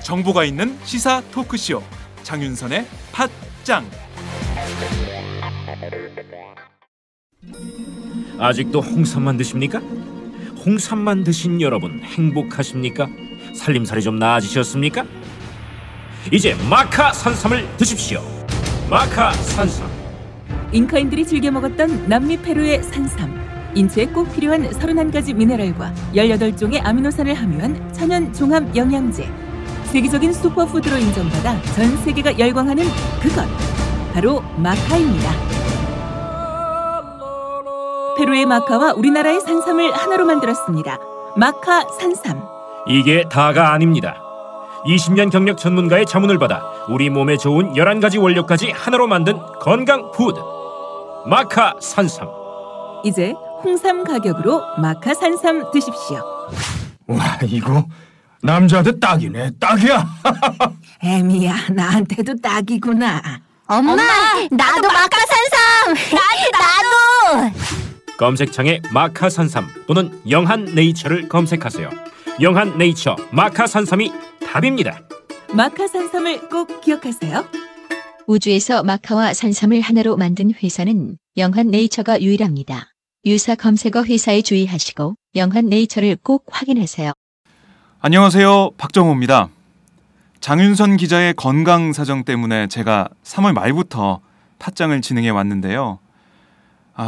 정보가 있는 시사 토크쇼 장윤선의 팟짱. 아직도 홍삼만 드십니까? 홍삼만 드신 여러분 행복하십니까? 살림살이 좀 나아지셨습니까? 이제 마카 산삼을 드십시오. 마카 산삼. 잉카인들이 즐겨 먹었던 남미 페루의 산삼. 인체에 꼭 필요한 31가지 미네랄과 18종의 아미노산을 함유한 천연 종합 영양제. 세계적인 슈퍼푸드로 인정받아 전 세계가 열광하는 그것 바로 마카입니다. 페루의 마카와 우리나라의 산삼을 하나로 만들었습니다. 마카 산삼. 이게 다가 아닙니다. 20년 경력 전문가의 자문을 받아 우리 몸에 좋은 11가지 원료까지 하나로 만든 건강 푸드 마카 산삼. 이제 홍삼 가격으로 마카 산삼 드십시오. 와, 이거 남자한테 딱이네. 딱이야. 애미야, 나한테도 딱이구나. 엄마, 나도 마카 산삼. 나도. 검색창에 마카 산삼 또는 영한 네이처를 검색하세요. 영한 네이처 마카 산삼이 답입니다. 마카 산삼을 꼭 기억하세요. 우주에서 마카와 산삼을 하나로 만든 회사는 영한 네이처가 유일합니다. 유사 검색어 회사에 주의하시고 영한 네이처를 꼭 확인하세요. 안녕하세요, 박정호입니다. 장윤선 기자의 건강 사정 때문에 제가 3월 말부터 팟짱을 진행해 왔는데요.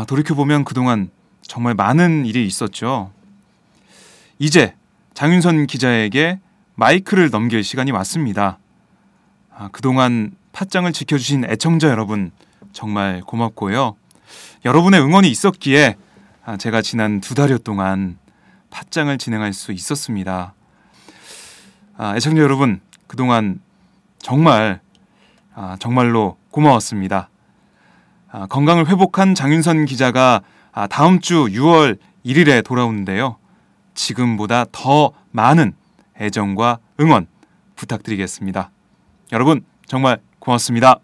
돌이켜보면 그동안 정말 많은 일이 있었죠. 이제 장윤선 기자에게 마이크를 넘길 시간이 왔습니다. 그동안 팟짱을 지켜주신 애청자 여러분 정말 고맙고요. 여러분의 응원이 있었기에 제가 지난 2달여 동안 팟짱을 진행할 수 있었습니다. 애청자 여러분, 그동안 정말로 고마웠습니다. 건강을 회복한 장윤선 기자가 다음 주 6월 1일에 돌아오는데요. 지금보다 더 많은 애정과 응원 부탁드리겠습니다. 여러분 정말 고맙습니다.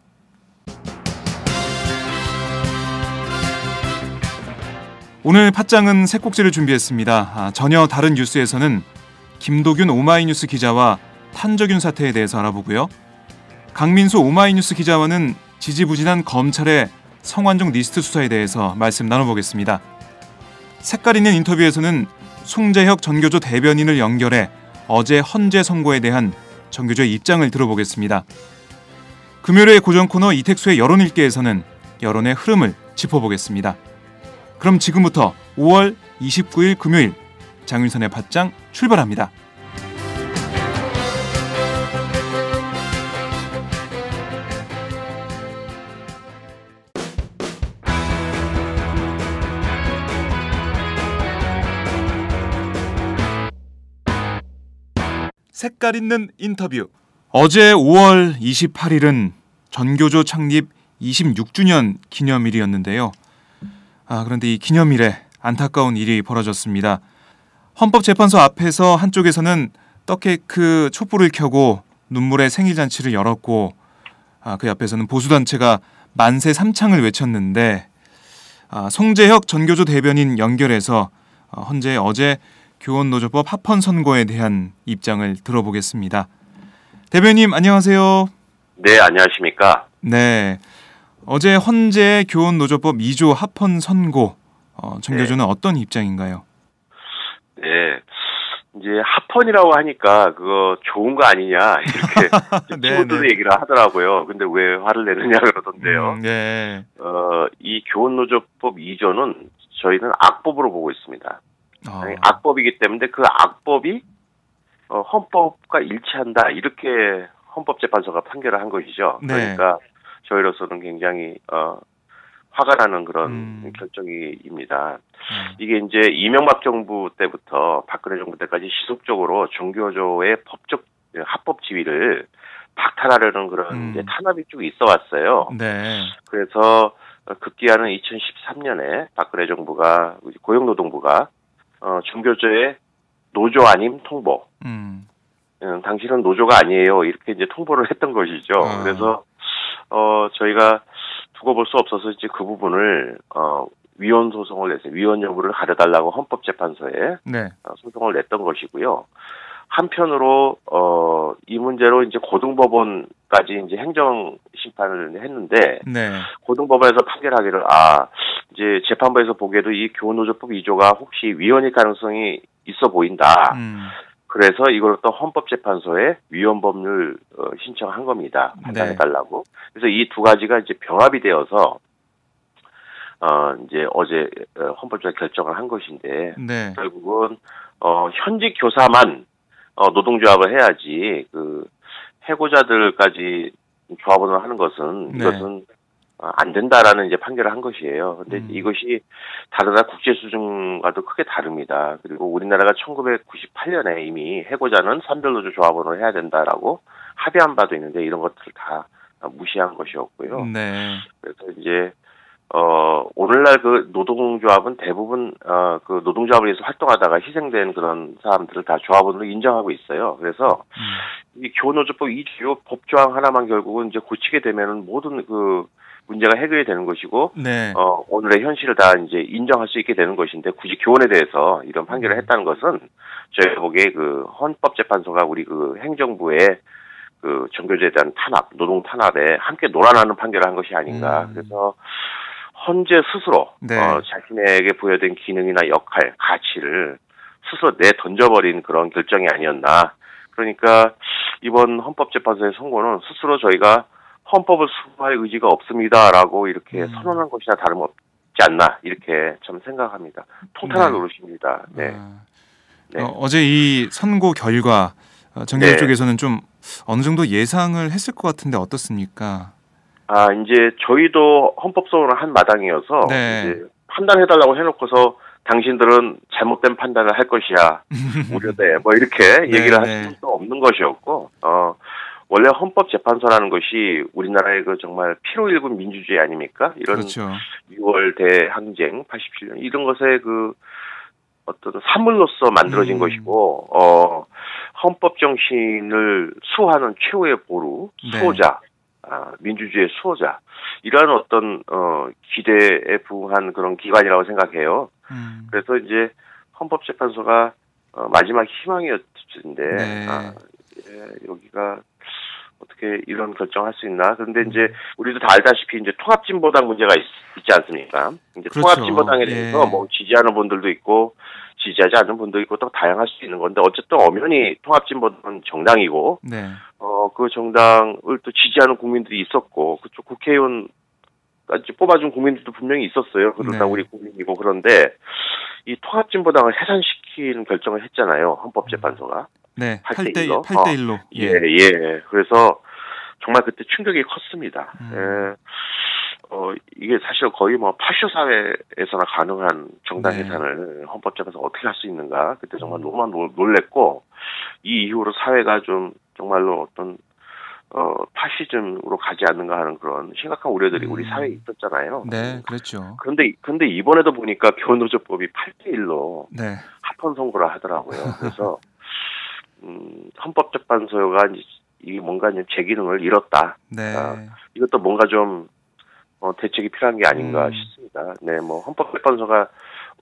오늘 팟짱은 새 꼭지를 준비했습니다. 전혀 다른 뉴스에서는 김도균 오마이뉴스 기자와 탄저균 사태에 대해서 알아보고요. 강민수 오마이뉴스 기자와는 지지부진한 검찰의 성완종 리스트 수사에 대해서 말씀 나눠보겠습니다. 색깔 있는 인터뷰에서는 송재혁 전교조 대변인을 연결해 어제 헌재 선고에 대한 전교조의 입장을 들어보겠습니다. 금요일의 고정 코너 이택수의 여론일기에서는 여론의 흐름을 짚어보겠습니다. 그럼 지금부터 5월 29일 금요일 장윤선의 팟짱 출발합니다. 색깔 있는 인터뷰. 어제 5월 28일은 전교조 창립 26주년 기념일이었는데요. 그런데 이 기념일에 안타까운 일이 벌어졌습니다. 헌법재판소 앞에서 한쪽에서는 떡케이크 촛불을 켜고 눈물의 생일잔치를 열었고 그 옆에서는 보수단체가 만세 삼창을 외쳤는데 송재혁 전교조 대변인 연결해서 헌재 어제 교원노조법 합헌 선고에 대한 입장을 들어보겠습니다. 대변인 안녕하세요. 네, 안녕하십니까. 네, 어제 헌재 교원노조법 2조 합헌 선고 전교조는 어떤 입장인가요? 네, 이제 합헌이라고 하니까 그거 좋은 거 아니냐 이렇게 친구들도 얘기를 하더라고요. 근데 왜 화를 내느냐 그러던데요. 네. 이 교원노조법 2조는 저희는 악법으로 보고 있습니다. 악법이기 때문에 그 악법이 헌법과 일치한다 이렇게 헌법재판소가 판결을 한 것이죠. 네. 그러니까 저희로서는 굉장히 화가 나는 그런 결정입니다. 이게 이제 이명박 정부 때부터 박근혜 정부 때까지 지속적으로 종교조의 법적 합법 지위를 박탈하려는 그런 이제 탄압이 쭉 있어 왔어요. 네. 그래서 급기야는 2013년에 박근혜 정부가 고용노동부가 종교조의 노조 아님 통보 당신은 노조가 아니에요. 이렇게 이제 통보를 했던 것이죠. 그래서 저희가 두고 볼 수 없어서 이제 그 부분을 위헌 소송을 냈어요. 위헌 여부를 가려달라고 헌법재판소에 네. 소송을 냈던 것이고요. 한편으로 이 문제로 이제 고등법원까지 이제 행정 심판을 했는데 네. 고등법원에서 판결하기를 이제 재판부에서 보기에도 이 교노조법 2조가 혹시 위헌일 가능성이 있어 보인다. 그래서 이걸 또 헌법재판소에 위헌 법률 신청한 겁니다. 판단해달라고. 그래서 이 두 가지가 이제 병합이 되어서 이제 어제 헌법재판소가 결정을 한 것인데 네. 결국은 현직 교사만 노동조합을 해야지 그 해고자들까지 조합원을 하는 것은 네. 이것은 안 된다라는 이제 판결을 한 것이에요. 근데 이것이 다른 나라 국제 수준과도 크게 다릅니다. 그리고 우리나라가 1998년에 이미 해고자는 산별노조 조합원을 해야 된다라고 합의한 바도 있는데 이런 것들을 다 무시한 것이었고요. 네. 그래서 이제 오늘날 그 노동조합은 대부분 그 노동조합을 위해서 활동하다가 희생된 그런 사람들을 다 조합원으로 인정하고 있어요. 그래서 이 교노조법 이 주요 법조항 하나만 결국은 이제 고치게 되면은 모든 그 문제가 해결이 되는 것이고, 네. 오늘의 현실을 다 이제 인정할 수 있게 되는 것인데, 굳이 교원에 대해서 이런 판결을 했다는 것은, 저희가 보기에 그 헌법재판소가 우리 그 행정부의 그 정교조에 대한 탄압, 노동 탄압에 함께 놀아나는 판결을 한 것이 아닌가. 그래서, 헌재 스스로, 네. 자신에게 부여된 기능이나 역할, 가치를 스스로 내던져버린 그런 결정이 아니었나. 그러니까, 이번 헌법재판소의 선고는 스스로 저희가 헌법을 수호할 의지가 없습니다라고 이렇게 선언한 것이나 다름없지 않나 이렇게 참 생각합니다. 통탄한 네. 노릇입니다. 네. 네. 어제 이 선고 결과 정교조 네. 쪽에서는 좀 어느 정도 예상을 했을 것 같은데 어떻습니까? 이제 저희도 헌법 소원을 한 마당이어서 네. 이제 판단해달라고 해놓고서 당신들은 잘못된 판단을 할 것이야 우려돼 뭐 이렇게 네, 얘기를 할 네. 수도 없는 것이었고 원래 헌법재판소라는 것이 우리나라의 그 정말 피로 일군 민주주의 아닙니까? 이런 그렇죠. 6월 대항쟁, 87년 이런 것의 그 어떤 산물로서 만들어진 것이고 헌법 정신을 수호하는 최후의 보루, 네. 수호자, 민주주의의 수호자 이러한 어떤 기대에 부응한 그런 기관이라고 생각해요. 그래서 이제 헌법재판소가 마지막 희망이었는데 네. 여기가 어떻게 이런 결정할 수 있나? 그런데 이제 우리도 다 알다시피 이제 통합진보당 문제가 있지 않습니까? 이제 그렇죠. 통합진보당에 대해서 예. 뭐 지지하는 분들도 있고 지지하지 않는 분도 있고 또 다양할 수 있는 건데 어쨌든 엄연히 통합진보당은 정당이고 네. 그 정당을 또 지지하는 국민들이 있었고 그쪽 국회의원까지 뽑아준 국민들도 분명히 있었어요. 그러다 네. 우리 국민이고 그런데 이 통합진보당을 해산시키는 결정을 했잖아요. 헌법재판소가. 네. 8대 8대 1로. 예. 그래서 정말 그때 충격이 컸습니다. 이게 사실 거의 뭐 파쇼 사회에서나 가능한 정당 네. 해산을 헌법재판소가 어떻게 할 수 있는가. 그때 정말 너무 놀랬고 이 이후로 사회가 좀 정말로 어떤 파시즘으로 가지 않는가 하는 그런 심각한 우려들이 우리 사회에 있었잖아요. 네, 그렇죠. 그런데 이번에도 보니까 교노조법이 8대 1로 네. 합헌 선고를 하더라고요. 그래서 헌법재판소가 이게 뭔가 제 기능을 잃었다. 네. 이것도 뭔가 좀 대책이 필요한 게 아닌가 싶습니다. 네, 뭐 헌법재판소가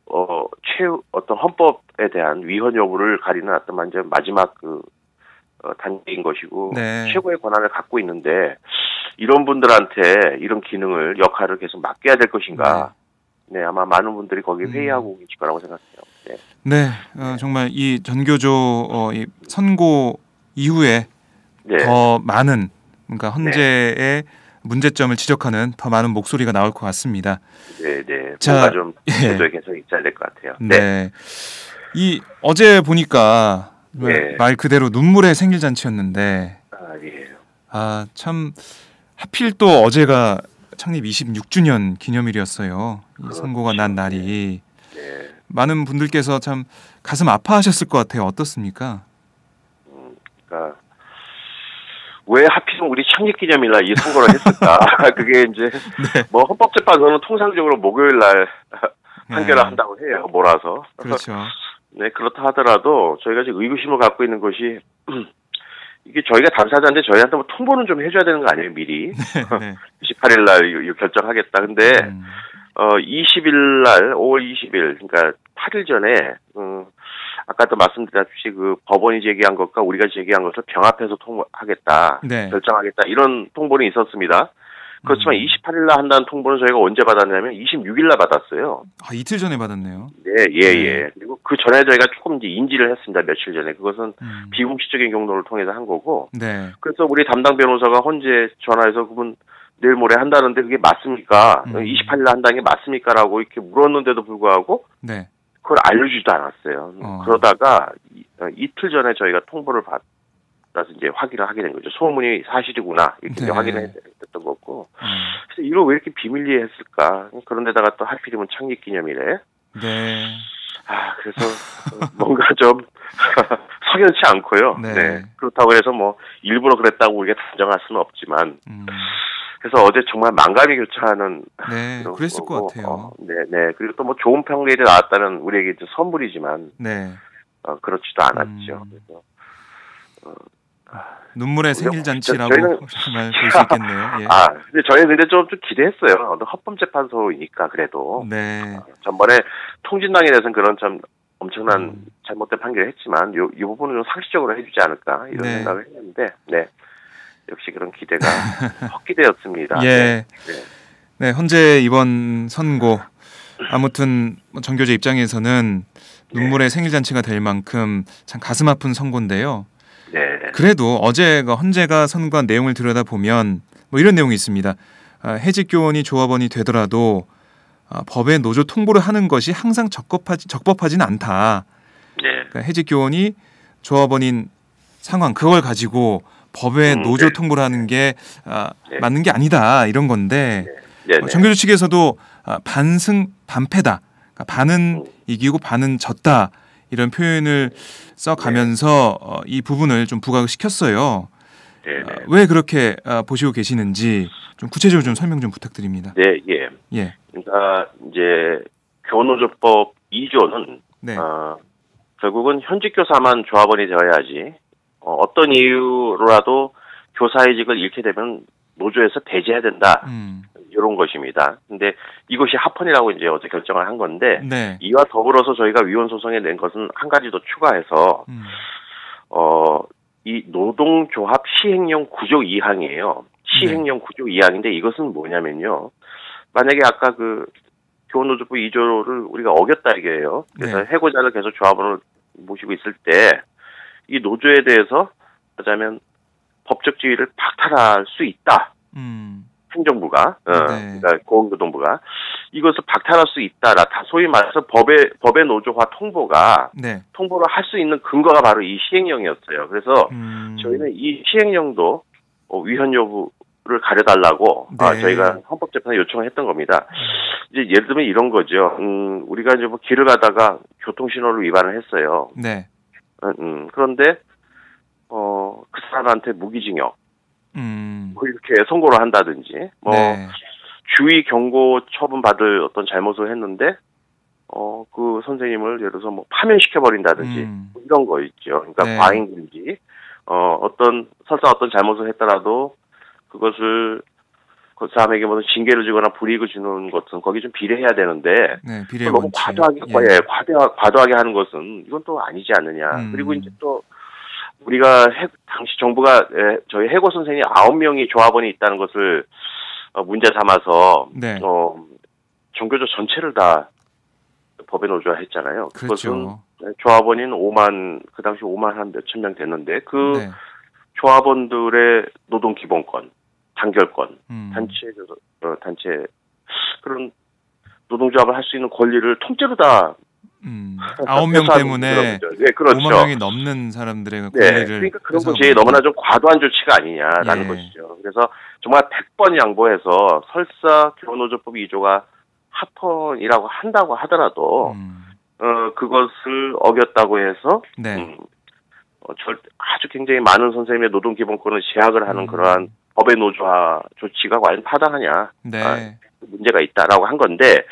어떤 헌법에 대한 위헌 여부를 가리는 어떤 마지막 그 단계인 것이고 네. 최고의 권한을 갖고 있는데 이런 분들한테 이런 기능을 역할을 계속 맡겨야 될 것인가? 네, 아마 많은 분들이 거기에 회의하고 계실 거라고 생각해요. 네. 네, 정말 이 전교조 이 선고 이후에 네. 더 많은 그러니까 헌재의 문제점을 지적하는 더 많은 목소리가 나올 것 같습니다. 네. 자, 뭔가 좀 예. 제도에 계속 있어야 될 것 같아요. 네. 이 어제 보니까 네. 말 그대로 눈물의 생일잔치였는데 예. 참 하필 또 어제가 창립 26주년 기념일이었어요. 이 선고가 난 날이. 네. 많은 분들께서 참 가슴 아파하셨을 것 같아요. 어떻습니까? 그러니까 왜 하필이면 우리 창립기념일날 이 선거를 했을까? 그게 이제 뭐 헌법재판소는 통상적으로 목요일 날 판결을 한다고 해요. 몰아서. 그렇죠. 네, 그렇다 하더라도 저희가 지금 의구심을 갖고 있는 것이 이게 저희가 당사자인데 저희한테 뭐 통보는 좀 해줘야 되는 거 아니에요, 미리? 네. 28일 날 결정하겠다. 근데 20일 날 5월 20일 그러니까 8일 전에 아까도 말씀드렸듯이 그 법원이 제기한 것과 우리가 제기한 것을 병합해서 통보하겠다, 네. 결정하겠다 이런 통보는 있었습니다. 그렇지만 28일 날 한다는 통보는 저희가 언제 받았냐면 26일 날 받았어요. 아, 이틀 전에 받았네요. 네, 예. 그리고 그 전에 저희가 조금 이제 인지를 했습니다. 며칠 전에. 그것은 비공식적인 경로를 통해서 한 거고. 네. 그래서 우리 담당 변호사가 헌재 전화해서 그분 내일 모레 한다는데 그게 맞습니까? 28일 날 한다는 게 맞습니까?라고 이렇게 물었는데도 불구하고 네. 그걸 알려주지도 않았어요. 그러다가 이틀 전에 저희가 통보를 받아서 이제 확인을 하게 된 거죠. 소문이 사실이구나 이렇게 네. 확인을 했던 거고. 그래서 이걸 왜 이렇게 비밀리에 했을까? 그런데다가 또 하필이면 창립기념일에. 네. 아, 그래서 뭔가 좀 석연치 않고요. 네. 네. 그렇다고 해서 뭐 일부러 그랬다고 우리가 단정할 수는 없지만. 그래서 어제 정말 만감이 교차하는. 네, 그랬을 것 같아요. 네. 그리고 또 뭐 좋은 평일이 나왔다는 우리에게 이제 선물이지만. 네. 그렇지도 않았죠. 그래서 눈물의 생일잔치라고 정말 볼 수 있겠네요. 예. 근데 저희는 근데 좀 기대했어요. 헌법재판소이니까 그래도. 네. 전번에 통진당에 대해서는 그런 참 엄청난 잘못된 판결을 했지만 이 부분은 좀 상식적으로 해주지 않을까 이런 네. 생각을 했는데, 네. 역시 그런 기대가 헛기대였습니다. 예. 네, 헌재 이번 선고 아무튼 정교제 입장에서는 눈물의 생일잔치가 될 만큼 참 가슴 아픈 선고인데요. 네. 그래도 어제가 헌재가 선고한 내용을 들여다보면 뭐 이런 내용이 있습니다. 해직 교원이 조합원이 되더라도 법에 노조 통보를 하는 것이 항상 적법하지는 않다. 네. 그러니까 해직 교원이 조합원인 상황 그걸 가지고 법에 노조 통보를 하는 게 맞는 게 아니다 이런 건데 정교조 측에서도 반승 반패다. 그러니까 반은 이기고 반은 졌다. 이런 표현을 써가면서 이 부분을 좀 부각을 시켰어요. 왜 그렇게 보시고 계시는지 좀 구체적으로 좀 설명 좀 부탁드립니다. 네, 예. 그러니까 이제 교노조법 2조는 결국은 현직 교사만 조합원이 되어야지 어떤 이유로라도 교사의직을 잃게 되면 노조에서 배제해야 된다. 이런 것입니다. 근데 이것이 합헌이라고 이제 어제 결정을 한 건데 이와 더불어서 저희가 위헌 소송에 낸 것은 한 가지 더 추가해서 이 노동조합 시행령 구조 2항이에요. 시행령 구조 2항인데 이것은 뭐냐면요. 만약에 아까 그 교노조법 2조를 우리가 어겼다 이게요. 그래서 해고자를 계속 조합원을 모시고 있을 때 이 노조에 대해서 하자면 법적 지위를 박탈할 수 있다. 행정부가, 그러니까 고용노동부가 이것을 박탈할 수 있다라 소위 말해서 법의 노조화 통보를 할 수 있는 근거가 바로 이 시행령이었어요. 그래서 저희는 이 시행령도 위헌 여부를 가려달라고 저희가 헌법재판에 요청을 했던 겁니다. 이제 예를 들면 이런 거죠. 우리가 이제 뭐 길을 가다가 교통신호를 위반을 했어요. 그런데 그 사람한테 무기징역 뭐 이렇게 선고를 한다든지 주의 경고 처분 받을 어떤 잘못을 했는데 그 선생님을 예를 들어서 뭐 파면시켜 버린다든지 뭐 이런 거 있죠. 그러니까 과잉 금지 설사 어떤 잘못을 했더라도 그것을 그 사람에게 무슨 징계를 주거나 불이익을 주는 것은 거기 좀 비례해야 되는데 너무 과도하게 하는 것은 이건 또 아니지 않느냐. 그리고 이제 또 우리가 당시 정부가 저희 해고 선생님 9명이 조합원이 있다는 것을 문제 삼아서 정교조 전체를 다 법에 노조화했잖아요. 그것은 조합원인 5만 그 당시 5만 한 몇천 명 됐는데 그 조합원들의 노동 기본권, 단결권, 단체 그런 노동조합을 할 수 있는 권리를 통째로 다 9명 때문에 5만 명이 넘는 사람들의 권리를 그러니까 그런 것이 너무나 좀 과도한 조치가 아니냐라는 것이죠. 그래서 정말 100번 양보해서 설사 교노조법 2조가 합헌이라고 한다고 하더라도 그것을 어겼다고 해서 아주 굉장히 많은 선생님의 노동 기본권을 제약을 하는 그러한 법의 노조화 조치가 과연 타당하냐 문제가 있다라고 한 건데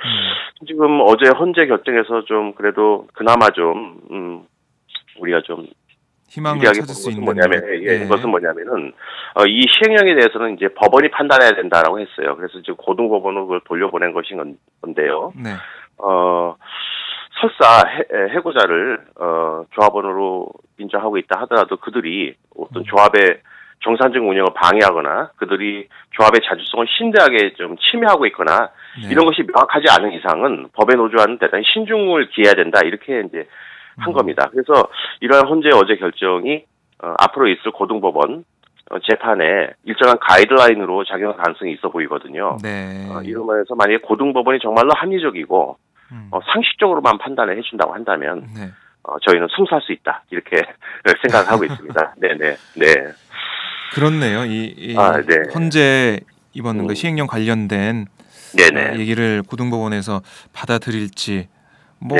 지금 어제 헌재 결정에서 좀 그래도 그나마 좀 우리가 좀 희망을 유리하게 찾을 수 보는 있는 것은 뭐냐면, 그것은 뭐냐면은 이 시행령에 대해서는 이제 법원이 판단해야 된다라고 했어요. 그래서 지금 고등법원으로 그걸 돌려보낸 것인 건데요. 네. 설사 해고자를 조합원으로 인정하고 있다 하더라도 그들이 어떤 조합의 정상적인 운영을 방해하거나 그들이 조합의 자주성을 심대하게 좀 침해하고 있거나 이런 것이 명확하지 않은 이상은 법의 노조와는 대단히 신중을 기해야 된다 이렇게 이제 한 겁니다. 그래서 이러한 헌재 어제 결정이 앞으로 있을 고등법원 재판에 일정한 가이드라인으로 작용할 가능성이 있어 보이거든요. 네. 이러면서 만약에 고등법원이 정말로 합리적이고 상식적으로만 판단을 해준다고 한다면 저희는 승소할 수 있다 이렇게 생각하고 있습니다. 네네. 네. 그렇네요. 이 헌재 이번 그 시행령 관련된 얘기를 고등법원에서 받아들일지 뭐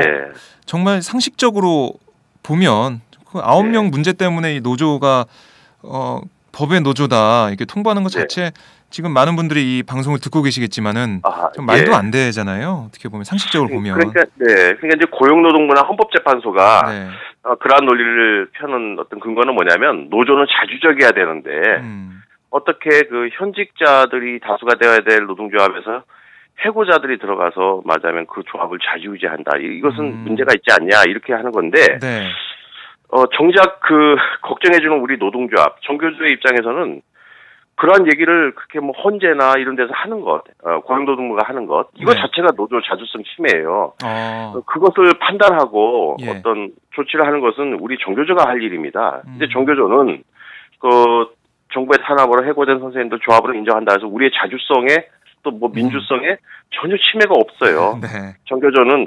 정말 상식적으로 보면 그 9명 문제 때문에 이 노조가 법의 노조다 이렇게 통보하는 것 자체 지금 많은 분들이 이 방송을 듣고 계시겠지만은 좀 말도 안 되잖아요. 어떻게 보면 상식적으로 보면. 그러니까 이제 고용노동부나 헌법재판소가 그러한 논리를 펴는 어떤 근거는 뭐냐면 노조는 자주적이어야 되는데 어떻게 그 현직자들이 다수가 되어야 될 노동조합에서 해고자들이 들어가서 말하자면 그 조합을 좌지우지한다. 이것은 문제가 있지 않냐 이렇게 하는 건데 정작 그 걱정해주는 우리 노동조합, 정교조의 입장에서는 그러한 얘기를 그렇게 뭐 헌재나 이런 데서 하는 것, 고용노동부가 하는 것, 이거 자체가 노조 자주성 침해예요. 그것을 판단하고 어떤 조치를 하는 것은 우리 정교조가 할 일입니다. 근데 정교조는 그 정부의 탄압으로 해고된 선생님들 조합으로 인정한다 해서 우리의 자주성에 또 뭐 민주성에 전혀 침해가 없어요. 정교조는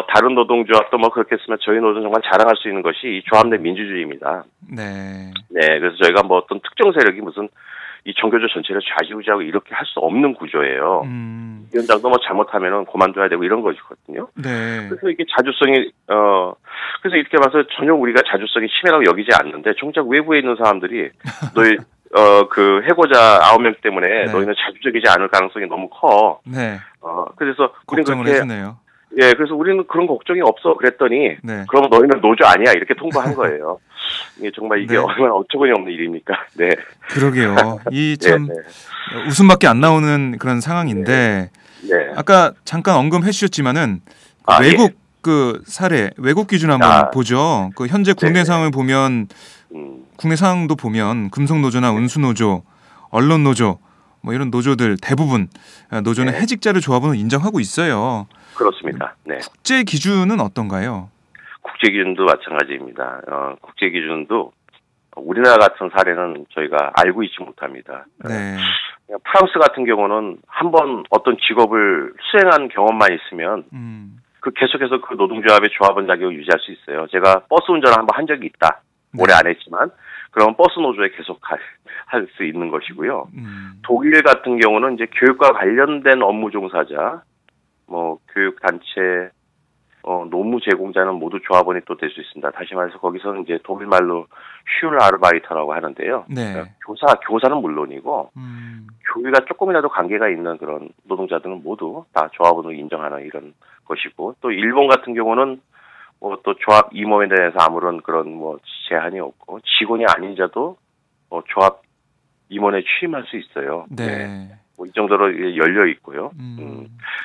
다른 노동조합도 뭐 그렇게 했으면 저희 노조는 정말 자랑할 수 있는 것이 이 조합 내 민주주의입니다. 그래서 저희가 뭐 어떤 특정 세력이 무슨 이 정교조 전체를 좌지우지하고 이렇게 할 수 없는 구조예요. 위원장도 뭐 잘못하면은 그만둬야 되고 이런 것이거든요. 그래서 이게 자주성이 그래서 이렇게 봐서 전혀 우리가 자주성이 침해라고 여기지 않는데 정작 외부에 있는 사람들이 너희 그 해고자 9명 때문에 너희는 자주적이지 않을 가능성이 너무 커. 그래서 우리는 그렇게 해주네요. 그래서 우리는 그런 걱정이 없어. 그랬더니 그럼 너희는 노조 아니야 이렇게 통보한 거예요. 이게 정말 이게 얼마나 어처구니 없는 일입니까? 그러게요. 이 참 웃음밖에 안 나오는 그런 상황인데 아까 잠깐 언급해 주셨지만은 외국 그 사례, 외국 기준 한번 보죠. 그 현재 국내 상황을 보면 국내 상황도 보면 금속노조나 운수노조, 언론노조 뭐 이런 노조들 대부분 노조는 해직자를 조합원으로 인정하고 있어요. 그렇습니다. 국제 기준은 어떤가요? 국제 기준도 마찬가지입니다. 국제 기준도 우리나라 같은 사례는 저희가 알고 있지 못합니다. 프랑스 같은 경우는 한번 어떤 직업을 수행한 경험만 있으면 그 계속해서 그 노동조합의 조합원 자격을 유지할 수 있어요. 제가 버스 운전을 한번 한 적이 있다. 오래 안 했지만 그러면 버스 노조에 계속 할 수 있는 것이고요. 독일 같은 경우는 이제 교육과 관련된 업무 종사자, 뭐 교육 단체, 노무 제공자는 모두 조합원이 또 될 수 있습니다. 다시 말해서 거기서는 이제 독일 말로 슈얼 아르바이터라고 하는데요. 교사는 물론이고 교육과 조금이라도 관계가 있는 그런 노동자들은 모두 다 조합원으로 인정하는 이런 것이고 또 일본 같은 경우는 뭐 또 조합 임원에 대해서 아무런 그런 뭐 제한이 없고 직원이 아닌 자도 조합 임원에 취임할 수 있어요. 뭐 이 정도로 열려 있고요.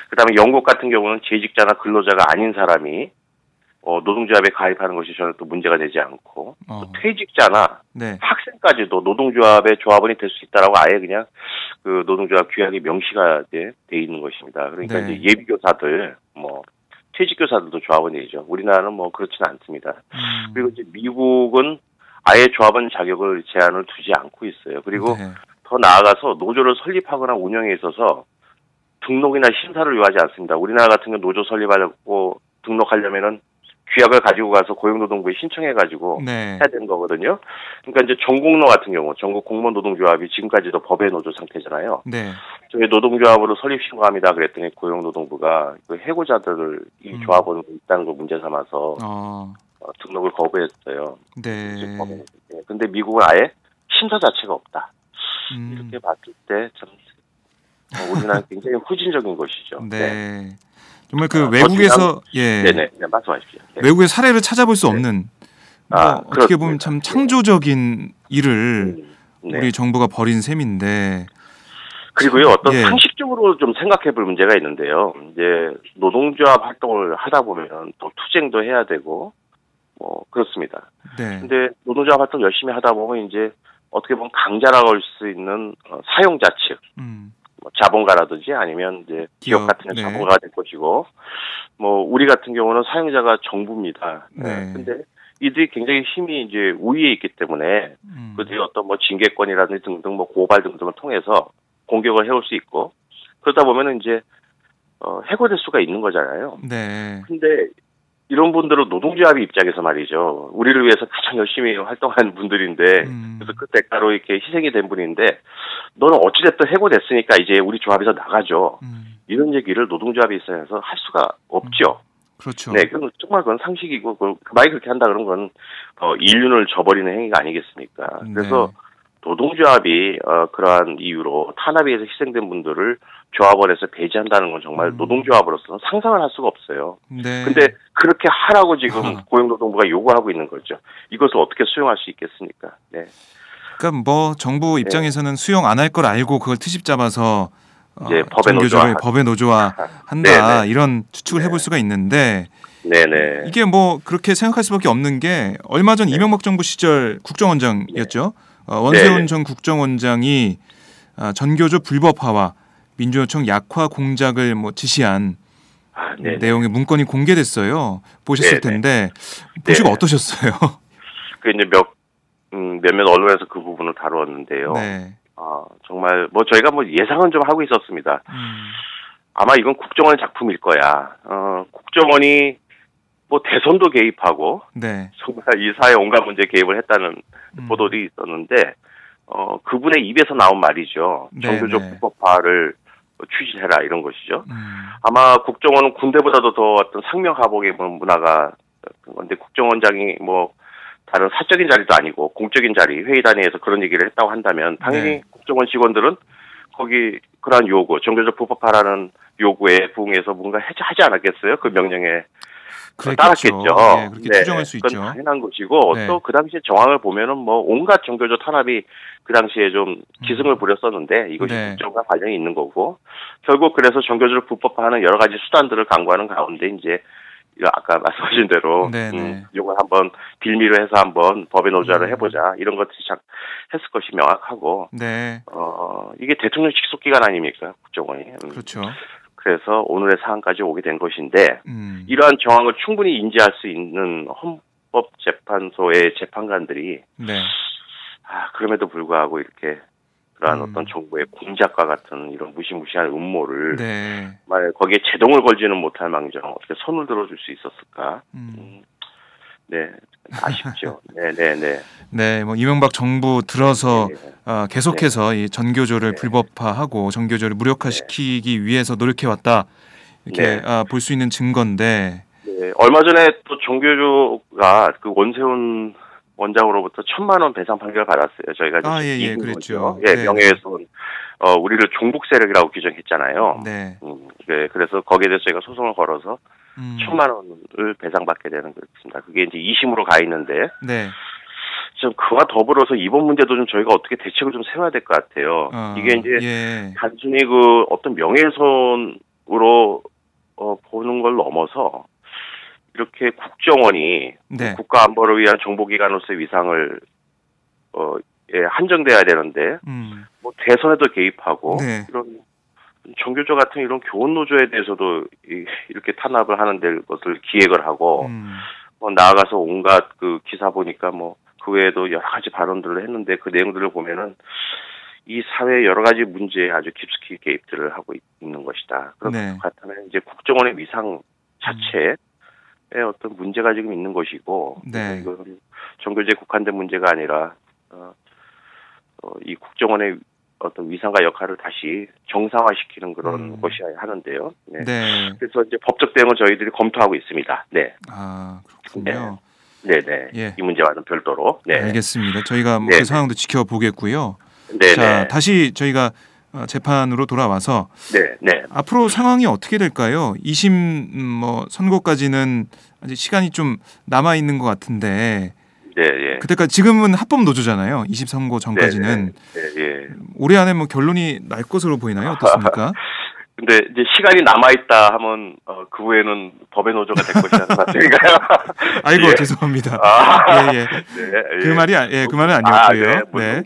그다음에 영국 같은 경우는 재직자나 근로자가 아닌 사람이 노동조합에 가입하는 것이 전혀 또 문제가 되지 않고 또 퇴직자나 학생까지도 노동조합의 조합원이 될 수 있다라고 아예 그냥 그 노동조합 규약이 명시가 돼 있는 것입니다. 그러니까 이제 예비교사들 뭐 퇴직교사들도 조합원이죠. 우리나라는 뭐 그렇지는 않습니다. 그리고 이제 미국은 아예 조합원 자격을 제한을 두지 않고 있어요. 그리고 더 나아가서 노조를 설립하거나 운영에 있어서 등록이나 심사를 요하지 않습니다. 우리나라 같은 경우 노조 설립하려고 등록하려면은 규약을 가지고 가서 고용노동부에 신청해가지고 해야 되는 거거든요. 그러니까 이제 전국노 같은 경우 전국 공무원노동조합이 지금까지도 법의 노조 상태잖아요. 저희 노동조합으로 설립 신고합니다. 그랬더니 고용노동부가 그 해고자들을 이 조합원으로 있다는 걸 문제 삼아서 등록을 거부했어요. 근데 미국은 아예 심사 자체가 없다. 이렇게 봤을 때 참 우리나라는 굉장히 후진적인 것이죠. 정말 그 외국에서 말씀하십시오. 외국의 사례를 찾아볼 수 없는 어떻게 보면 참 창조적인 일을 네. 우리 정부가 벌인 셈인데. 그리고요, 어떤 예. 상식적으로 좀 생각해 볼 문제가 있는데요. 이제 노동조합 활동을 하다 보면 또 투쟁도 해야 되고, 뭐, 그렇습니다. 네. 근데 노동조합 활동 열심히 하다 보면 이제 어떻게 보면 강자라고 할 수 있는 사용자 측, 뭐 자본가라든지 아니면 이제 기업 같은 경우 네. 자본가가 될 것이고, 뭐, 우리 같은 경우는 사용자가 정부입니다. 네. 근데 이들이 굉장히 힘이 이제 우위에 있기 때문에 그들이 어떤 뭐 징계권이라든지 등등 뭐 고발 등등을 통해서 공격을 해올 수 있고 그러다 보면은 이제 해고될 수가 있는 거잖아요. 네. 근데 이런 분들은 노동조합의 입장에서 말이죠. 우리를 위해서 가장 열심히 활동하는 분들인데 그래서 그 대가로 이렇게 희생이 된 분인데 너는 어찌됐든 해고됐으니까 이제 우리 조합에서 나가죠. 이런 얘기를 노동조합에 있어서 할 수가 없죠. 그렇죠. 네, 그건 정말 그건 상식이고 만약에 그렇게 한다 그런 건 인륜을 저버리는 행위가 아니겠습니까? 그래서 네. 노동조합이 그러한 이유로 탄압에 의해서 희생된 분들을 조합원에서 배제한다는 건 정말 노동조합으로서는 상상을 할 수가 없어요. 네. 근데 그렇게 하라고 지금 고용노동부가 요구하고 있는 거죠. 이것을 어떻게 수용할 수 있겠습니까? 네. 그러니까 뭐 정부 입장에서는 수용 안 할 걸 알고 그걸 트집 잡아서 이제 법에 노조화한다 네네. 이런 추측을 해볼 수가 있는데 네네. 이게 뭐 그렇게 생각할 수밖에 없는 게 얼마 전 이명박 정부 시절 국정원장이었죠. 원세훈 전 국정원장이 전교조 불법화와 민주노총 약화 공작을 뭐 지시한 내용의 문건이 공개됐어요. 보셨을 텐데 보시고 어떠셨어요? 그 이제 몇몇 언론에서 그 부분을 다루었는데요. 네. 정말 뭐 저희가 뭐 예상은 좀 하고 있었습니다. 아마 이건 국정원의 작품일 거야. 국정원이 뭐 대선도 개입하고 네. 정말 이 사회 온갖 문제에 개입을 했다는 보도들이 있었는데 그분의 입에서 나온 말이죠. 정교조 불법화를 추진해라 이런 것이죠. 아마 국정원은 군대보다도 더 어떤 상명하복의 문화가 근데 국정원장이 뭐 다른 사적인 자리도 아니고 공적인 자리 회의 단위에서 그런 얘기를 했다고 한다면 당연히 국정원 직원들은 거기 그러한 요구 정교조 불법화라는 요구에 부응해서 뭔가 하지 않았겠어요? 그 명령에 따랐겠죠. 네, 그렇게 추정할 수 그건 있죠. 당연한 것이고 또 그 당시에 정황을 보면은 뭐 온갖 정교조 탄압이 그 당시에 좀 기승을 부렸었는데 이것이 국정과 관련이 있는 거고 결국 그래서 정교조를 불법화하는 여러 가지 수단들을 강구하는 가운데 이제 아까 말씀하신 대로 이걸 한번 빌미로 해서 한번 법의 노조화를 해보자 이런 것들이 했을 것이 명확하고 이게 대통령 직속 기관 아닙니까 국정원이 그렇죠. 그래서 오늘의 사안까지 오게 된 것인데 이러한 정황을 충분히 인지할 수 있는 헌법재판소의 재판관들이 그럼에도 불구하고 이렇게 그러한 어떤 정부의 공작과 같은 이런 무시무시한 음모를 만약 거기에 제동을 걸지는 못할 망정 어떻게 손을 들어줄 수 있었을까? 네, 아쉽죠. 네, 뭐 이명박 정부 들어서 계속해서 이 전교조를 불법화하고 전교조를 무력화시키기 위해서 노력해왔다 이렇게 볼 수 있는 증거인데. 네, 얼마 전에 또 전교조가 그 원세훈 원장으로부터 1,000만 원 배상 판결을 받았어요. 저희가 그랬죠. 명예훼손 우리를 종북 세력이라고 규정했잖아요. 그래서 거기에 대해서 저희가 소송을 걸어서 1,000만 원을 배상받게 되는 그렇습니다. 그게 이제 2심으로 가 있는데 좀 그와 더불어서 이번 문제도 좀 저희가 어떻게 대책을 좀 세워야 될 것 같아요. 이게 이제 단순히 그 어떤 명예훼손으로 보는 걸 넘어서 이렇게 국정원이 국가 안보를 위한 정보기관으로서의 위상을 한정돼야 되는데 뭐 대선에도 개입하고 이런 정교조 같은 이런 교원 노조에 대해서도 이렇게 탄압을 하는 것을 기획을 하고 나아가서 온갖 그 기사 보니까 뭐 그 외에도 여러 가지 발언들을 했는데 그 내용들을 보면은 이 사회 여러 가지 문제에 아주 깊숙이 개입들을 하고 있는 것이다. 그렇다면 이제 국정원의 위상 자체에 어떤 문제가 지금 있는 것이고 이건 정교조에 국한된 문제가 아니라 이 국정원의 어떤 위상과 역할을 다시 정상화시키는 그런 것이어야 하는데요. 그래서 이제 법적 대응을 저희들이 검토하고 있습니다. 그렇군요. 이 문제와는 별도로. 알겠습니다. 저희가 뭐 그 상황도 지켜보겠고요. 자, 다시 저희가 재판으로 돌아와서 앞으로 상황이 어떻게 될까요? 2심 뭐 선고까지는 아직 시간이 좀 남아 있는 것 같은데 네, 예. 그때까지 지금은 합법 노조잖아요. 23고 전까지는. 네, 예. 올해 안에 뭐 결론이 날 것으로 보이나요? 어떻습니까? 근데 이제 시간이 남아있다 하면 그 후에는 법의 노조가 될 것이라는 말씀인가요? 아이고 예. 죄송합니다. 예, 예. 네, 그 예. 말이 그 말은 아니었고요. 네,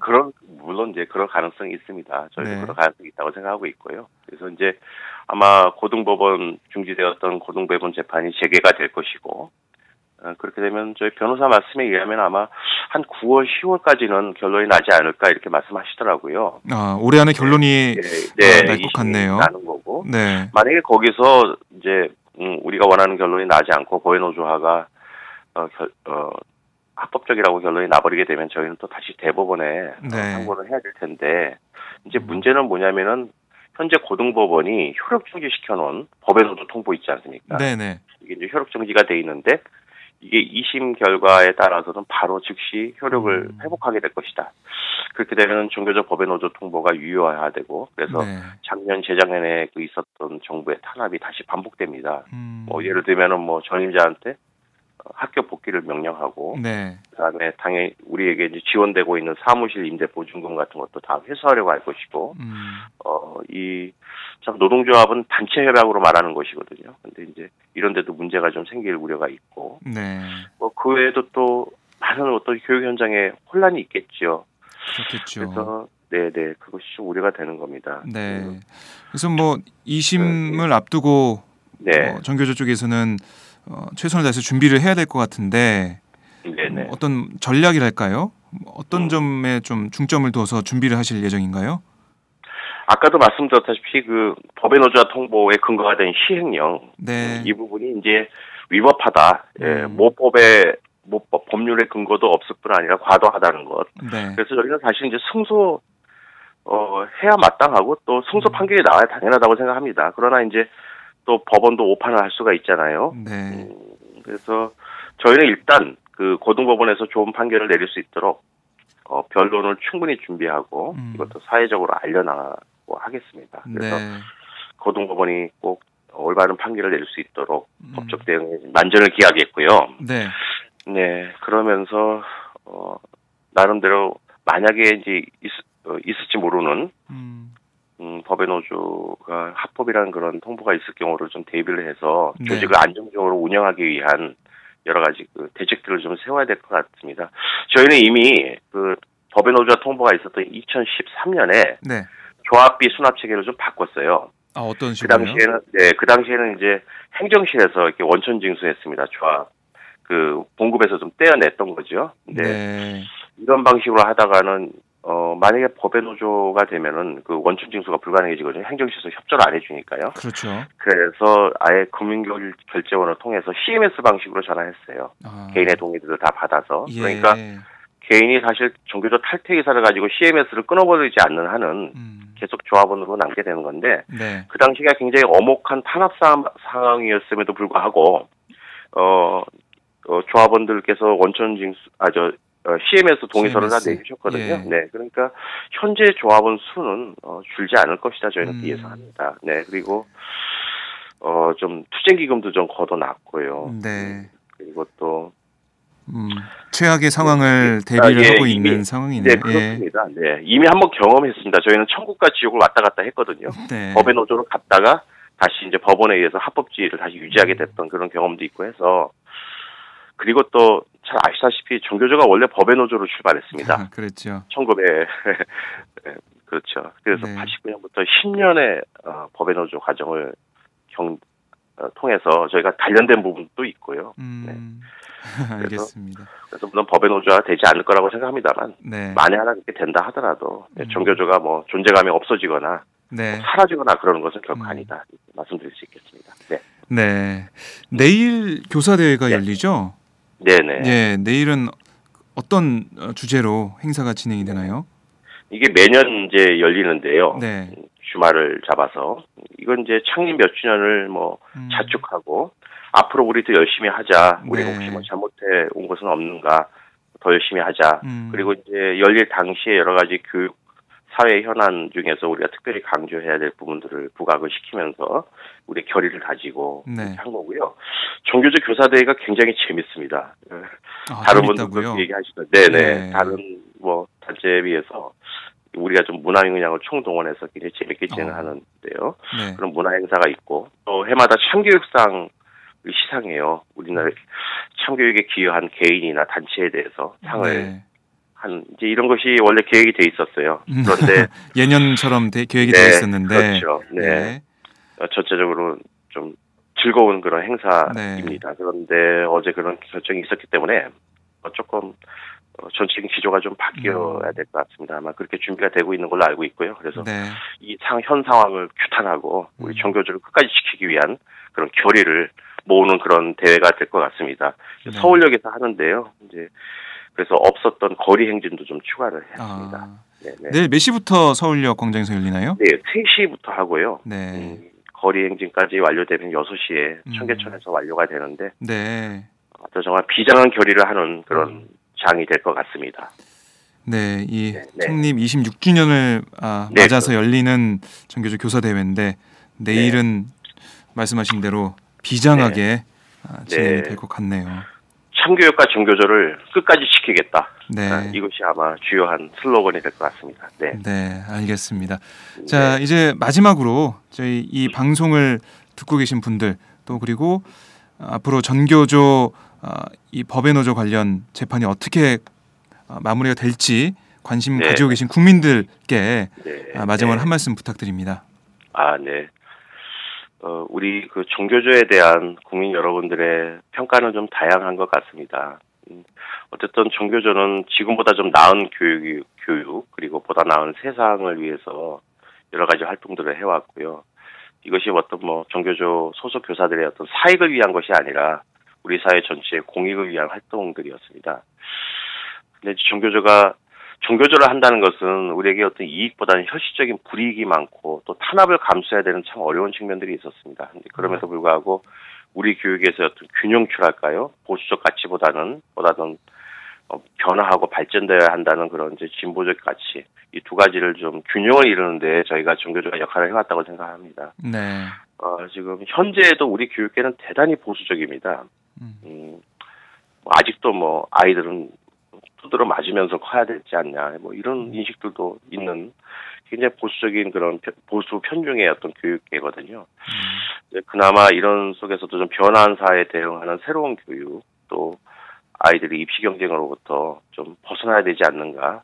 물론 이제 그런 가능성이 있습니다. 저희도 네. 그런 가능성이 있다고 생각하고 있고요. 그래서 이제 아마 고등법원 중지되었던 고등법원 재판이 재개가 될 것이고 그렇게 되면 저희 변호사 말씀에 의하면 아마 한 9월, 10월까지는 결론이 나지 않을까 이렇게 말씀하시더라고요. 올해 안에 결론이 날 것 같네요. 나는 거고. 네. 만약에 거기서 이제 우리가 원하는 결론이 나지 않고 법외노조화가 합법적이라고 결론이 나버리게 되면 저희는 또 다시 대법원에 항고를 해야 될 텐데 이제 문제는 뭐냐면은 현재 고등법원이 효력 정지시켜 놓은 법외노조 통보 있지 않습니까? 네네. 이게 이제 효력 정지가 돼 있는데 이게 2심 결과에 따라서는 바로 즉시 효력을 회복하게 될 것이다. 그렇게 되면 종교적 법외노조 통보가 유효화되고 그래서 작년 재작년에 있었던 정부의 탄압이 다시 반복됩니다. 뭐 예를 들면은 뭐 전임자한테 학교 복귀를 명령하고 그다음에 당연히 우리에게 이제 지원되고 있는 사무실 임대 보증금 같은 것도 다 회수하려고 할 것이고 이 참 노동조합은 단체 협약으로 말하는 것이거든요. 근데 이제 이런 데도 문제가 좀 생길 우려가 있고 뭐 그 외에도 또 많은 어떤 교육 현장에 혼란이 있겠죠. 그렇겠죠. 그래서 네네 그것이 좀 우려가 되는 겁니다. 네. 그래서 뭐 2심을 앞두고 전교조 쪽에서는 최선을 다해서 준비를 해야 될 것 같은데 어떤 전략이랄까요? 어떤 점에 좀 중점을 둬서 준비를 하실 예정인가요? 아까도 말씀드렸다시피 그 법외노조화 통보에 근거가 된 시행령 이 부분이 이제 위법하다. 모법 법률의 근거도 없을 뿐 아니라 과도하다는 것. 그래서 저희는 사실 이제 승소 해야 마땅하고 또 승소 판결이 나와야 당연하다고 생각합니다. 그러나 이제 또 법원도 오판을 할 수가 있잖아요. 그래서 저희는 일단 그 고등법원에서 좋은 판결을 내릴 수 있도록 변론을 충분히 준비하고 이것도 사회적으로 알려나가고 하겠습니다. 그래서 고등법원이 꼭 올바른 판결을 내릴 수 있도록 법적 대응에 만전을 기하겠고요. 네, 그러면서 나름대로 만약에 이제 있을지 모르는 법외노조가 합법이라는 그런 통보가 있을 경우를 좀 대비를 해서 조직을 안정적으로 운영하기 위한 여러 가지 그 대책들을 좀 세워야 될 것 같습니다. 저희는 이미 그 법외노조화 통보가 있었던 2013년에 조합비 수납 체계를 좀 바꿨어요. 어떤 식으로요? 그 당시에는 이제 행정실에서 이렇게 원천 징수했습니다. 조합 그 봉급에서 좀 떼어냈던 거죠. 이런 방식으로 하다가는 만약에 법외노조가 되면은 그 원천 징수가 불가능해지거든요. 행정실에서 협조를 안 해주니까요. 그렇죠. 그래서 아예 금융결제원을 통해서 CMS 방식으로 전환했어요. 개인의 동의들을 다 받아서. 그러니까 개인이 사실 종교적 탈퇴 의사를 가지고 CMS를 끊어버리지 않는 한은 계속 조합원으로 남게 되는 건데 그 당시가 굉장히 엄혹한 탄압 상황이었음에도 불구하고 조합원들께서 원천 징수 CMS 동의서를 다 내주셨거든요. 그러니까 현재 조합원 수는 줄지 않을 것이다 저희는 예상합니다. 그리고 좀 투쟁 기금도 좀 걷어놨고요. 그리고 또 최악의 상황을 대비를 하고 있는 상황이네요. 그렇습니다. 이미 한번 경험했습니다. 저희는 천국과 지옥을 왔다 갔다 했거든요. 법외노조로 갔다가 다시 이제 법원에 의해서 합법지위를 다시 유지하게 됐던 그런 경험도 있고 해서 그리고 또 잘 아시다시피 종교조가 원래 법외노조로 출발했습니다. 그렇죠. 1900 그렇죠. 그래서 89년부터 10년의 법외노조 과정을 통해서 저희가 단련된 부분도 있고요. 알겠습니다. 그래서 물론 법외노조가 되지 않을 거라고 생각합니다만 만에 하나 그렇게 된다 하더라도 종교조가 뭐 존재감이 없어지거나 사라지거나 그러는 것은 결코 아니다 말씀드릴 수 있겠습니다. 내일 교사대회가 열리죠? 내일은 어떤 주제로 행사가 진행이 되나요? 이게 매년 이제 열리는데요. 주말을 잡아서 이건 이제 창립 몇 주년을 뭐 자축하고 앞으로 우리도 열심히 하자. 우리가 혹시 뭐 잘못해 온 것은 없는가? 더 열심히 하자. 그리고 이제 열릴 당시에 여러 가지 교육 사회 현안 중에서 우리가 특별히 강조해야 될 부분들을 부각을 시키면서 우리의 결의를 다지고 네. 한 거고요. 종교적 교사대회가 굉장히 재밌습니다. 다른 분들도 얘기하시던 네네. 다른 뭐 단체에 비해서 우리가 좀 문화 역량을 총동원해서 굉장히 재밌게 진행하는데요. 네. 그런 문화 행사가 있고 또 해마다 참교육상을 시상해요. 우리나라 참교육에 기여한 개인이나 단체에 대해서 상을 네. 이제 이런 것이 원래 계획이 돼 있었어요. 그런데 예년처럼 계획이 네, 되어 있었는데 그렇죠. 네. 전체적으로 좀 즐거운 그런 행사입니다. 네. 그런데 어제 그런 결정이 있었기 때문에 조금 전체적인 기조가 좀 바뀌어야 될 것 같습니다. 아마 그렇게 준비가 되고 있는 걸로 알고 있고요. 그래서 네. 이 현 상황을 규탄하고 우리 종교주를 끝까지 지키기 위한 그런 결의를 모으는 그런 대회가 될 것 같습니다. 네. 서울역에서 하는데요. 이제 그래서 없었던 거리 행진도 좀 추가를 했습니다. 내일 몇 시부터 서울역 광장에서 열리나요? 네, 3시부터 하고요. 네. 거리 행진까지 완료되면 6시에 청계천에서 완료가 되는데 네. 정말 비장한 결의를 하는 그런 장이 될 것 같습니다. 네, 이 창립 26주년을 맞아서 열리는 전교조 교사대회인데 내일은 말씀하신 대로 비장하게 진행이 될 것 같네요. 참교육과 정교조를 끝까지 지키겠다. 네. 이것이 아마 주요한 슬로건이 될 것 같습니다. 네. 네, 알겠습니다. 자, 이제 마지막으로 저희 이 방송을 듣고 계신 분들 또 그리고 앞으로 전교조 이 법의 노조 관련 재판이 어떻게 마무리가 될지 관심 가지고 계신 국민들께 마지막으로 한 말씀 부탁드립니다. 네. 우리 그 종교조에 대한 국민 여러분들의 평가는 좀 다양한 것 같습니다. 어쨌든 종교조는 지금보다 좀 나은 교육 그리고 보다 나은 세상을 위해서 여러 가지 활동들을 해왔고요. 이것이 어떤 종교조 소속 교사들의 어떤 사익을 위한 것이 아니라 우리 사회 전체의 공익을 위한 활동들이었습니다. 근데 종교조를 한다는 것은 우리에게 어떤 이익보다는 현실적인 불이익이 많고 또 탄압을 감수해야 되는 참 어려운 측면들이 있었습니다. 그럼에도 불구하고 우리 교육에서 어떤 균형추랄까요? 보수적 가치보다는 변화하고 발전되어야 한다는 그런 이제 진보적 가치 이 두 가지를 좀 균형을 이루는데 저희가 종교조가 역할을 해왔다고 생각합니다. 네. 지금 현재에도 우리 교육계는 대단히 보수적입니다. 아직도 아이들은 두드러 맞으면서 커야 되지 않냐, 이런 인식들도 있는 굉장히 보수적인 그런 보수 편중의 어떤 교육계거든요. 그나마 이런 속에서도 좀 변화한 사회에 대응하는 새로운 교육, 또 아이들이 입시 경쟁으로부터 좀 벗어나야 되지 않는가,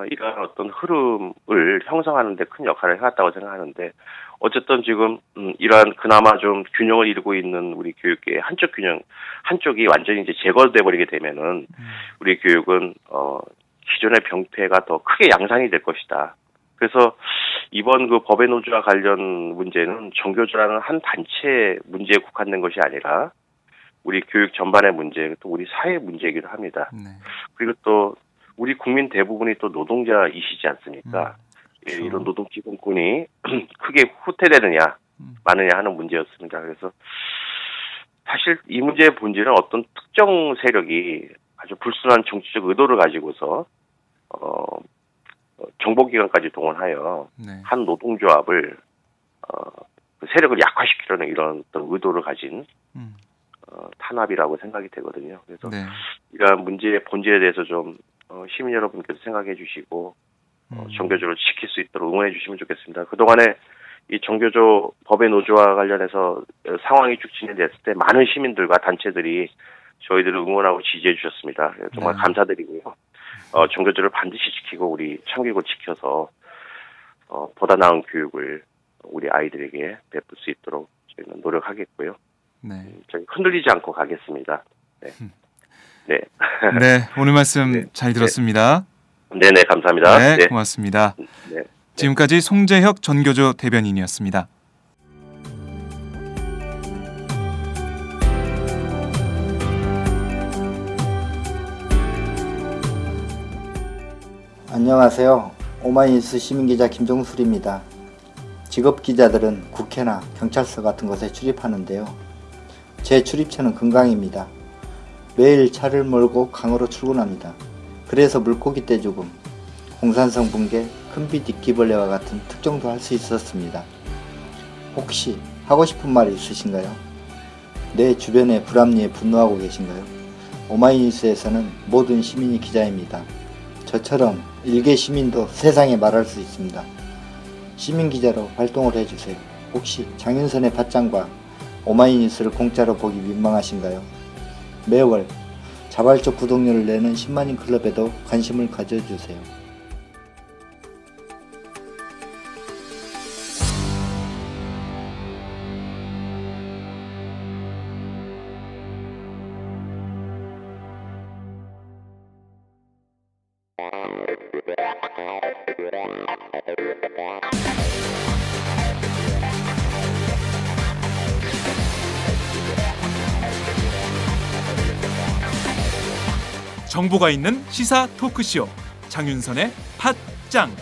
이러한 어떤 흐름을 형성하는 데 큰 역할을 해왔다고 생각하는데, 어쨌든 지금 이러한 그나마 좀 균형을 이루고 있는 우리 교육계의 한쪽이 완전히 이제 제거돼 버리게 되면은 우리 교육은 기존의 병폐가 더 크게 양산이 될 것이다. 그래서 이번 그 법의 노조와 관련 문제는 종교조라는 한 단체 문제에 국한된 것이 아니라 우리 교육 전반의 문제, 또 우리 사회 문제이기도 합니다. 그리고 또 우리 국민 대부분이 또 노동자이시지 않습니까? 이런 노동기본권이 크게 후퇴되느냐 마느냐 하는 문제였습니다. 그래서 사실 이 문제의 본질은 어떤 특정 세력이 아주 불순한 정치적 의도를 가지고서 정보기관까지 동원하여 한 노동조합을 그 세력을 약화시키려는 이런 어떤 의도를 가진 탄압이라고 생각이 되거든요. 그래서 이러한 문제의 본질에 대해서 좀 시민 여러분께서 생각해 주시고 종교조를 지킬 수 있도록 응원해 주시면 좋겠습니다. 그동안에 이 종교조 법의 노조와 관련해서 상황이 쭉 진행됐을 때 많은 시민들과 단체들이 저희들을 응원하고 지지해 주셨습니다. 정말 감사드리고요. 종교조를 반드시 지키고 우리 참교육을 지켜서 보다 나은 교육을 우리 아이들에게 베풀 수 있도록 저희는 노력하겠고요. 저희 흔들리지 않고 가겠습니다. 네, 오늘 말씀 잘 들었습니다. 네네, 감사합니다. 네, 고맙습니다. 지금까지 송재혁 전교조 대변인이었습니다. 안녕하세요. 오마이뉴스 시민기자 김종술입니다. 직업기자들은 국회나 경찰서 같은 곳에 출입하는데요. 제 출입처는 금강입니다. 매일 차를 몰고 강으로 출근합니다. 그래서 물고기 떼죽음, 홍산성 붕괴, 큰빛 입기벌레와 같은 특종도 할 수 있었습니다. 혹시 하고 싶은 말이 있으신가요? 내 주변의 불합리에 분노하고 계신가요? 오마이뉴스에서는 모든 시민이 기자입니다. 저처럼 일개 시민도 세상에 말할 수 있습니다. 시민기자로 활동을 해주세요. 혹시 장윤선의 팟짱과 오마이뉴스를 공짜로 보기 민망하신가요? 매월 자발적 구독료를 내는 10만인 클럽에도 관심을 가져주세요. 정보가 있는 시사 토크쇼 장윤선의 팟짱.